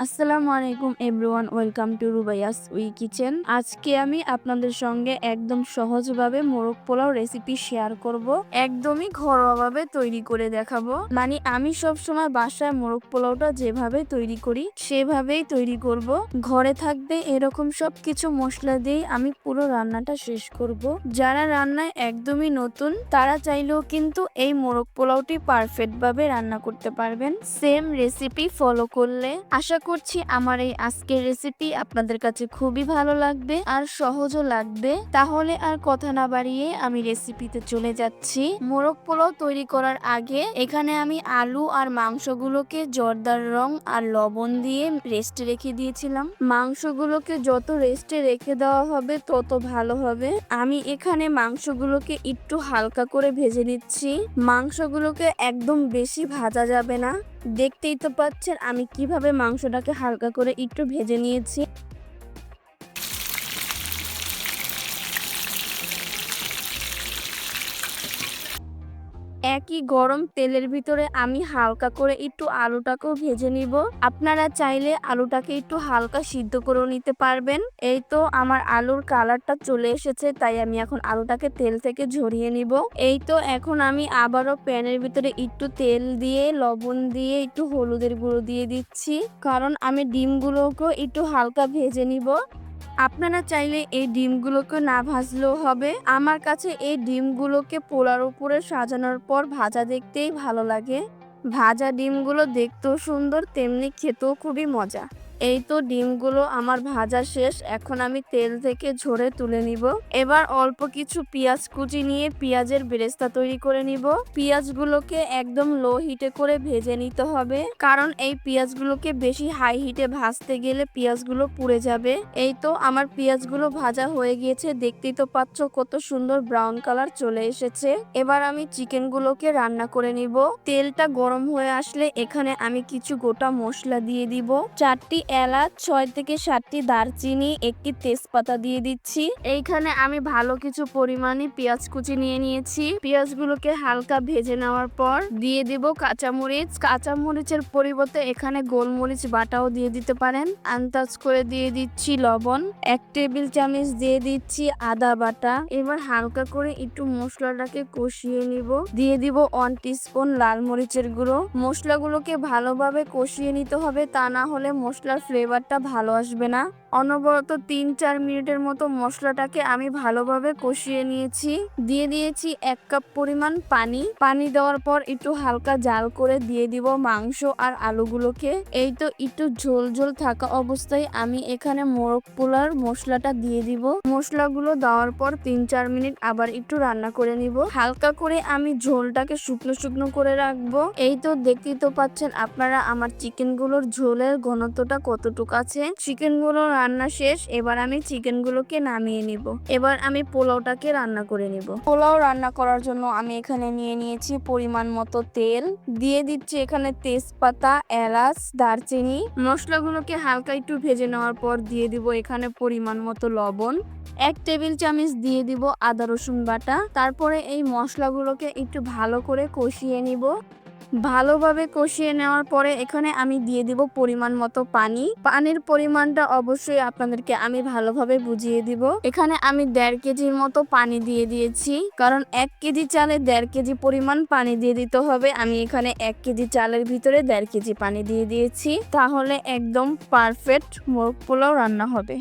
আসসালামু আলাইকুম everyone, welcome to Rubaiya's we kitchen. আজকে আমি আপনাদের সঙ্গে একদম সহজভাবে মোরগ পোলাও রেসিপি শেয়ার করব। একদমই ঘরোয়াভাবে তৈরি করে দেখাবো। মানে আমি সবসময় বাসায় মোরগ পোলাওটা যেভাবে তৈরি করি সেভাবেই তৈরি করব। ঘরে থাকবে এরকম সব কিছু মশলা দিয়ে আমি পুরো রান্নাটা শেষ করব। যারা রান্নায় একদমই নতুন তারা চাইলেও কিন্তু এই মোরগ পোলাওটি পারফেক্ট ভাবে রান্না করতে পারবেন সেম রেসিপি ফলো করলে। আশা করছি আমার এই আজকের রেসিপি আপনাদের কাছে খুবই ভালো লাগবে আর সহজও লাগবে। তাহলে আর কথা না বাড়িয়ে আমি রেসিপিতে চলে যাচ্ছি। মোরগ পোলাও তৈরি করার আগে এখানে আমি আলু আর মাংসগুলোকে জর্দার রং আর লবণ দিয়ে রেস্টে রেখে দিয়েছিলাম। মাংসগুলোকে যত রেস্টে রেখে দেওয়া হবে তত ভালো হবে। আমি এখানে মাংসগুলোকে একটু হালকা করে ভেজে নিচ্ছি। মাংসগুলোকে একদম বেশি ভাজা যাবে না। দেখতেই তো পাচ্ছেন আমি কিভাবে মাংসটাকে হালকা করে একটু ভেজে নিয়েছি। একই গরম তেলের ভিতরে আমি হালকা করে একটু আলুটাকেও ভেজে নিব। আপনারা চাইলে আলুটাকে একটু হালকা সিদ্ধ করে নিতে পারবেন। এই তো আমার আলুর কালারটা চলে এসেছে, তাই আমি এখন আলুটাকে তেল থেকে ঝরিয়ে নিব। এই তো এখন আমি আবারও প্যানের ভিতরে একটু তেল দিয়ে লবণ দিয়ে একটু হলুদের গুঁড়ো দিয়ে দিচ্ছি, কারণ আমি ডিমগুলোকেও একটু হালকা ভেজে নিব। আপনারা চাইলে এই ডিমগুলোকে না ভাজলেও হবে। আমার কাছে এই ডিমগুলোকে পোলার উপরে সাজানোর পর ভাজা দেখতেই ভালো লাগে। ভাজা ডিমগুলো দেখতেও সুন্দর, তেমনি খেতেও খুবই মজা। এই তো ডিমগুলো আমার ভাজা শেষ, এখন আমি তেল থেকে ঝরে তুলে নিব। এবার অল্প কিছু পেঁয়াজ কুচি নিয়ে পেঁয়াজের বেরেস্তা তৈরি করে নিব। পেঁয়াজগুলোকে একদম লো হিটে করে ভেজে নিতে হবে, কারণ এই পেঁয়াজগুলোকে বেশি হাই হিটে ভাজতে গেলে পেঁয়াজগুলো পুড়ে যাবে। এই তো আমার পেঁয়াজগুলো ভাজা হয়ে গিয়েছে, দেখতেই তো পাচ্ছ কত সুন্দর ব্রাউন কালার চলে এসেছে। এবার আমি চিকেনগুলোকে রান্না করে নিব। তেলটা গরম হয়ে আসলে এখানে আমি কিছু গোটা মশলা দিয়ে দিব। 4টি এলাচ, 6 থেকে 7টি দারচিনি, 1টি তেজপাতা দিয়ে দিচ্ছি। এইখানে আমি ভালো কিছু পরিমাণে পেঁয়াজ কুচি নিয়ে নিয়েছি। পেঁয়াজগুলোকে হালকা ভেজে নেওয়ার পর দিয়ে দিব কাঁচামরিচ। কাঁচামরিচের পরিবর্তে এখানে গোলমরিচ বাটাও দিয়ে দিতে পারেন। আন্দাজ করে দিয়ে দিচ্ছি লবণ। 1 টেবিল চামচ দিয়ে দিচ্ছি আদা বাটা। এবার হালকা করে একটু মশলাটাকে কষিয়ে নিব। দিয়ে দিব 1 টিস্পুন লাল মরিচের গুঁড়ো। মশলাগুলোকে ভালোভাবে কষিয়ে নিতে হবে, তা না হলে মশলার ফ্লেভারটা ভালো আসবে না। অনবরত 3-4 মিনিটের মতো মশলাটাকে আমি ভালোভাবে কষিয়ে নিয়েছি। দিয়ে দিয়েছি 1 কাপ পরিমাণ পানি। পানি দেওয়ার পর একটু হালকা জাল করে দিয়ে দিব মাংস আর আলুগুলোকে। এই তো একটু ঝোল ঝোল থাকা অবস্থায় আমি এখানে মোরগ পোলার মশলাটা দিয়ে দিব। মশলাগুলো দেওয়ার পর 3-4 মিনিট আবার একটু রান্না করে নিব। হালকা করে আমি ঝোলটাকে শুকনো শুকনো করে রাখবো। এই তো দেখতেই তো পাচ্ছেন আপনারা আমার চিকেনগুলোর ঝোলের ঘনত্বটা কতটুকু আছে। চিকেনগুলো রান্না শেষ, এবার আমি চিকেনগুলোকে নামিয়ে নিব। এবার আমি পোলাওটাকে রান্না করে নিব। পোলাও রান্না করার জন্য আমি এখানে নিয়ে নিয়েছি পরিমাণ মতো তেল। দিয়ে দিচ্ছি এখানে তেজপাতা, এলাচ, দারচিনি। মশলাগুলোকে হালকা একটু ভেজে নেওয়ার পর দিয়ে দিব এখানে পরিমাণ মতো লবণ। 1 টেবিল চামচ দিয়ে দিব আদা রসুন বাটা। তারপরে এই মশলাগুলোকে একটু ভালো করে কষিয়ে নিব। ভালোভাবে কষিয়ে নেওয়ার পরে এখানে আমি দিয়ে দিব পরিমাণ মতো পানি। পানির পরিমাণটা অবশ্যই আপনাদেরকে আমি ভালোভাবে বুঝিয়ে দিব। এখানে আমি 1.5 কেজির মতো পানি দিয়ে দিয়েছি, কারণ 1 কেজি চালে 1.5 কেজি পরিমাণ পানি দিয়ে দিতে হবে। আমি এখানে 1 কেজি চালের ভিতরে 1.5 কেজি পানি দিয়ে দিয়েছি, তাহলে একদম পারফেক্ট মোরগ পোলাও রান্না হবে।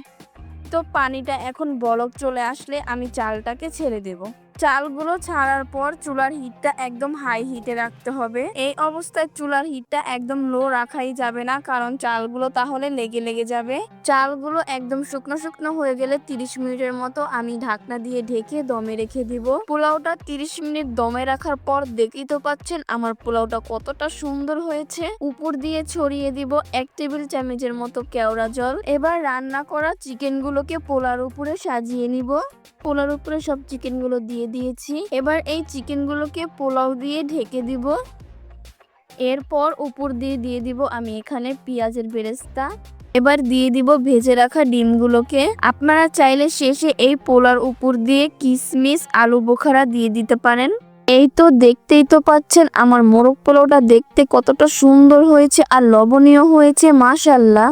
তো পানিটা এখন বলক চলে আসলে আমি চালটাকে ছেড়ে দেব। চালগুলো ছাড়ার পর চুলার হিটটা একদম হাই হিটে রাখতে হবে। এই অবস্থায় চুলার হিটটা একদম লো রাখাই যাবে না, কারণ চালগুলো তাহলে লেগে লেগে যাবে। চালগুলো একদম শুকনো শুকনো হয়ে গেলে 30 মিনিটের মতো আমি ঢাকনা দিয়ে ঢেকে দমে রেখে দিব। পোলাওটা 30 মিনিট দমে রাখার পর দেখতেই তো পাচ্ছেন আমার পোলাওটা কতটা সুন্দর হয়েছে। উপর দিয়ে ছড়িয়ে দিব 1 টেবিল চামচের মতো কেওড়া জল। এবার রান্না করা চিকেনগুলোকে পোলার উপরে সাজিয়ে নিব। পোলার উপরে সব চিকেনগুলো দিয়ে দিয়েছি। এবার এই চিকেনগুলোকে পোলাও দিয়ে ঢেকে দিব। এরপর উপর দিয়ে দিয়ে দিব আমি এখানে পেঁয়াজের বেরেস্তা। এবার দিয়ে দিব ভেজে রাখা ডিমগুলোকে। আপনারা চাইলে শেষে এই পোলার উপর দিয়ে কিশমিশ, আলু বোখারা দিয়ে দিতে পারেন। এই তো দেখতেই তো পাচ্ছেন আমার মোরগ পোলাওটা দেখতে কতটা সুন্দর হয়েছে আর লবণীয় হয়েছে, মাশাআল্লাহ।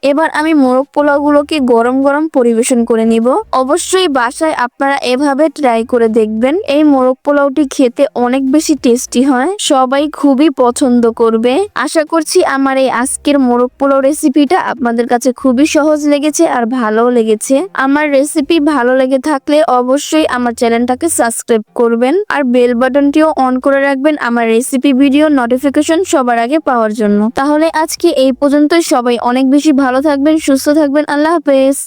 এবার আমি মোরগ পোলাওগুলোকে গরম গরম পরিবেশন করে নিব। অবশ্যই বাসায় আপনারা এভাবে ট্রাই করে দেখবেন। এই মোরগ পোলাওটি খেতে অনেক বেশি টেস্টি হয়, সবাই খুবই পছন্দ করবে। আশা করছি আমার এই আজকের মোরগ পোলাও রেসিপিটা আপনাদের কাছে খুবই সহজ লেগেছে আর ভালোও লেগেছে। আমার রেসিপি ভালো লেগে থাকলে অবশ্যই আমার চ্যানেলটাকে সাবস্ক্রাইব করবেন আর বেল বাটনটিও অন করে রাখবেন আমার রেসিপি ভিডিও নোটিফিকেশন সবার আগে পাওয়ার জন্য। তাহলে আজকে এই পর্যন্তই। সবাই অনেক বেশি ভালো থাকবেন, সুস্থ থাকবেন। আল্লাহ হাফেজ।